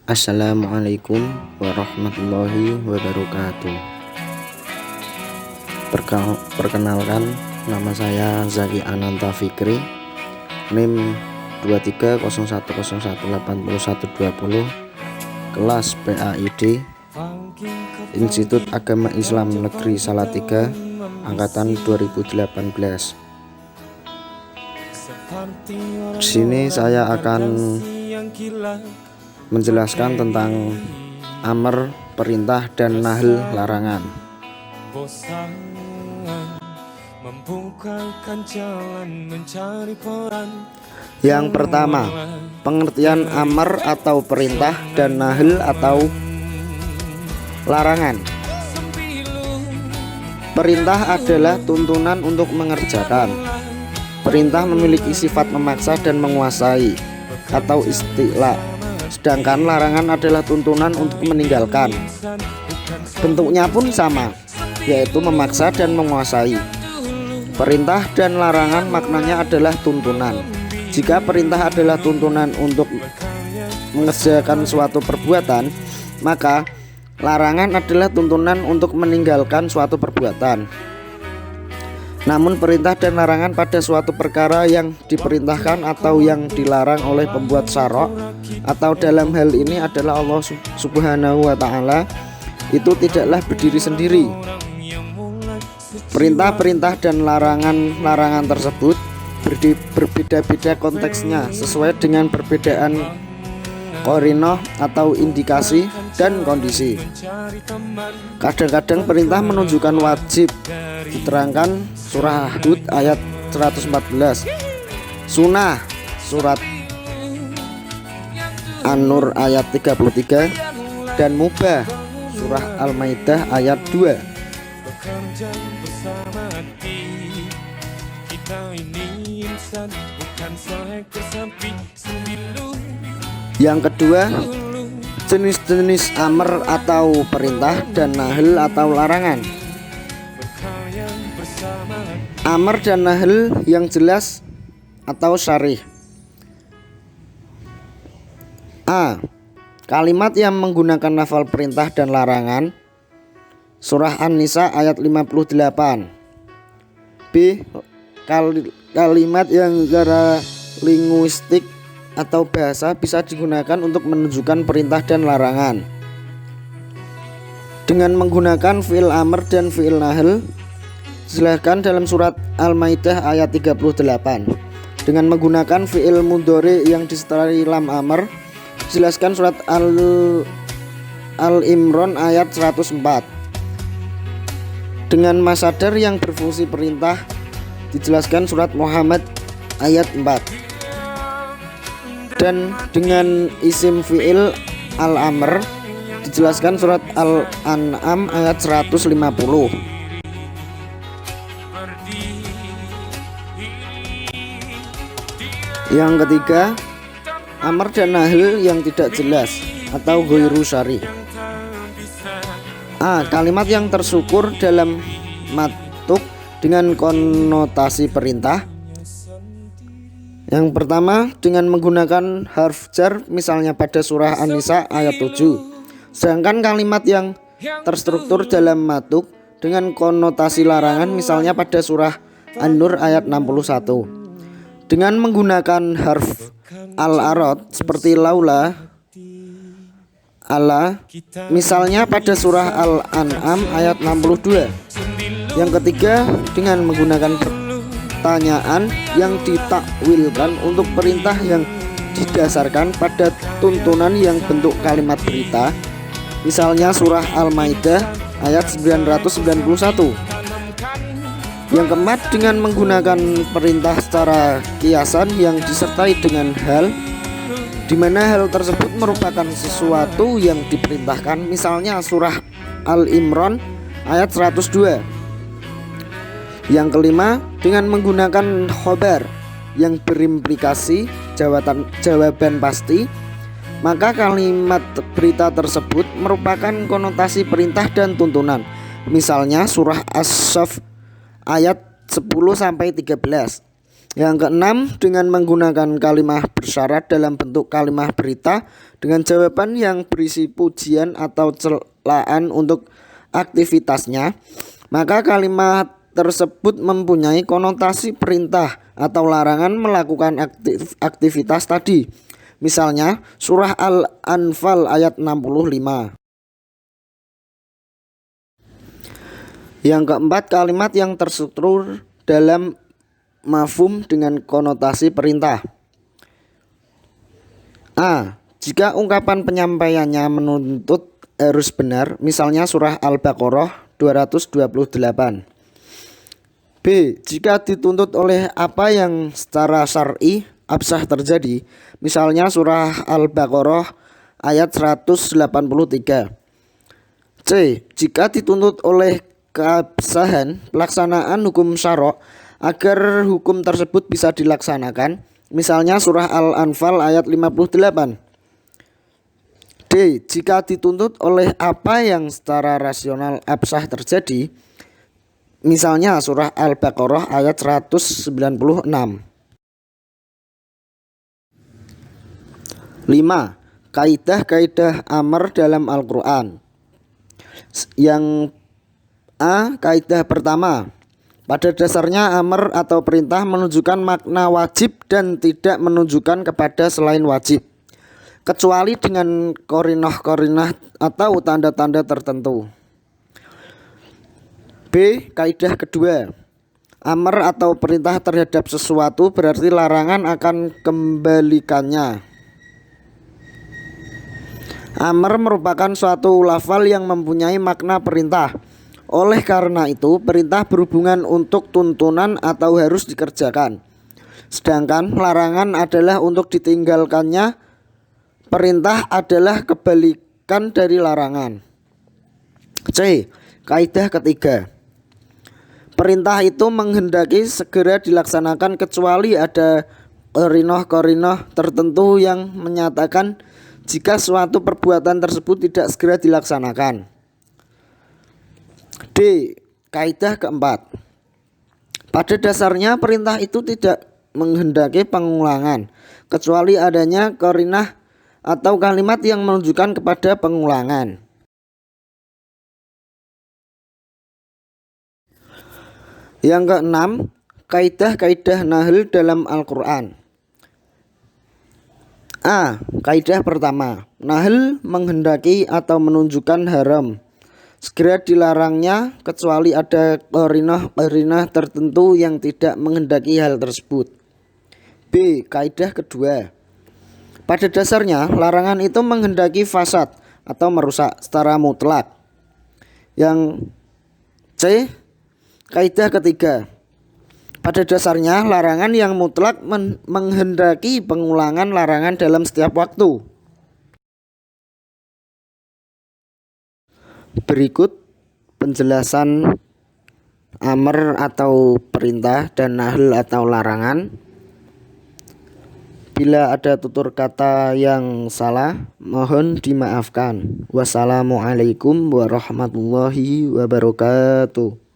Assalamualaikum warahmatullahi wabarakatuh. Perkenalkan, nama saya Zaki Ananta Fikri, NIM 2301018120, kelas PAID, Institut Agama Islam Negeri Salatiga, angkatan 2018. Di sini saya akan menjelaskan tentang amr perintah dan nahl larangan. Yang pertama, pengertian amr atau perintah dan nahl atau larangan. Perintah adalah tuntunan untuk mengerjakan. Perintah memiliki sifat memaksa dan menguasai atau istila. Sedangkan larangan adalah tuntunan untuk meninggalkan. Bentuknya pun sama, yaitu memaksa dan menguasai. Perintah dan larangan maknanya adalah tuntunan. Jika perintah adalah tuntunan untuk mengerjakan suatu perbuatan, maka larangan adalah tuntunan untuk meninggalkan suatu perbuatan. Namun perintah dan larangan pada suatu perkara yang diperintahkan atau yang dilarang oleh pembuat syara' atau dalam hal ini adalah Allah Subhanahu wa ta'ala, itu tidaklah berdiri sendiri. Perintah-perintah dan larangan-larangan tersebut berbeda-beda konteksnya sesuai dengan perbedaan qarinoh atau indikasi dan kondisi. Kadang-kadang perintah menunjukkan wajib, diterangkan surah Hud ayat 114, sunnah surat An-Nur ayat 33, dan mubah surah Al-Maidah ayat 2. Yang kedua, jenis-jenis amr atau perintah dan nahl atau larangan. Amr dan nahl yang jelas atau syarih. A. Kalimat yang menggunakan lafal perintah dan larangan, surah An-Nisa ayat 58. B. Kalimat yang secara linguistik atau bahasa bisa digunakan untuk menunjukkan perintah dan larangan dengan menggunakan fi'il amr dan fi'il nahl. Silahkan dalam surat Al-Maidah ayat 38 dengan menggunakan fi'il mudhari yang disertai lam amr. Jelaskan surat Al-Imran ayat 104 dengan masdar yang berfungsi perintah. Dijelaskan surat Muhammad ayat 4 dan dengan isim fi'il al-amr. Dijelaskan surat Al-An'am ayat 150. Yang ketiga, amr dan nahl yang tidak jelas atau ghairu syarih. A. Kalimat yang tersukur dalam matuk dengan konotasi perintah. Yang pertama, dengan menggunakan harf jar, misalnya pada surah An-Nisa ayat 7. Sedangkan kalimat yang terstruktur dalam matuk dengan konotasi larangan, misalnya pada surah An-Nur ayat 61. Dengan menggunakan harf al-arad seperti laula, ala, misalnya pada surah Al-An'am ayat 62. Yang ketiga, dengan menggunakan pertanyaan yang ditakwilkan untuk perintah yang didasarkan pada tuntunan yang bentuk kalimat berita, misalnya surah Al-Maidah ayat 991. Yang keempat, dengan menggunakan perintah secara kiasan yang disertai dengan hal, di mana hal tersebut merupakan sesuatu yang diperintahkan, misalnya surah Al-Imran ayat 102. Yang kelima, dengan menggunakan khobar yang berimplikasi jawaban pasti, maka kalimat berita tersebut merupakan konotasi perintah dan tuntunan, misalnya surah As-Saff ayat 10-13. Yang keenam, dengan menggunakan kalimat bersyarat dalam bentuk kalimat berita dengan jawaban yang berisi pujian atau celaan untuk aktivitasnya, maka kalimat tersebut mempunyai konotasi perintah atau larangan melakukan aktivitas tadi. Misalnya surah Al-Anfal ayat 65. Yang keempat, kalimat yang terstruktur dalam mafhum dengan konotasi perintah. A. Jika ungkapan penyampaiannya menuntut harus benar, misalnya surah Al-Baqarah 228. B. Jika dituntut oleh apa yang secara syar'i absah terjadi, misalnya surah Al-Baqarah ayat 183. C. Jika dituntut oleh keabsahan pelaksanaan hukum syara' agar hukum tersebut bisa dilaksanakan, misalnya surah Al-Anfal ayat 58. D. Jika dituntut oleh apa yang secara rasional absah terjadi, misalnya surah Al-Baqarah ayat 196. 5. Kaidah-kaidah amr dalam Al-Quran. Yang A. Kaidah pertama, pada dasarnya amr atau perintah menunjukkan makna wajib dan tidak menunjukkan kepada selain wajib, kecuali dengan korinah-korinah atau tanda-tanda tertentu. B. Kaidah kedua, amr atau perintah terhadap sesuatu berarti larangan akan kembalikannya. Amr merupakan suatu lafal yang mempunyai makna perintah. Oleh karena itu, perintah berhubungan untuk tuntunan atau harus dikerjakan. Sedangkan larangan adalah untuk ditinggalkannya. Perintah adalah kebalikan dari larangan. C. Kaidah ketiga, perintah itu menghendaki segera dilaksanakan kecuali ada korinah-korinah tertentu yang menyatakan jika suatu perbuatan tersebut tidak segera dilaksanakan. D. Kaidah keempat, pada dasarnya perintah itu tidak menghendaki pengulangan, kecuali adanya korinah atau kalimat yang menunjukkan kepada pengulangan. Yang keenam, kaidah-kaidah nahl dalam Al-Quran. A. Kaidah pertama, nahl menghendaki atau menunjukkan haram, segera dilarangnya kecuali ada korinah tertentu yang tidak menghendaki hal tersebut. B. Kaidah kedua, pada dasarnya larangan itu menghendaki fasad atau merusak secara mutlak. Yang C. Kaidah ketiga, pada dasarnya larangan yang mutlak menghendaki pengulangan larangan dalam setiap waktu. Berikut penjelasan amr atau perintah dan nahl atau larangan. Bila ada tutur kata yang salah, mohon dimaafkan. Wassalamualaikum warahmatullahi wabarakatuh.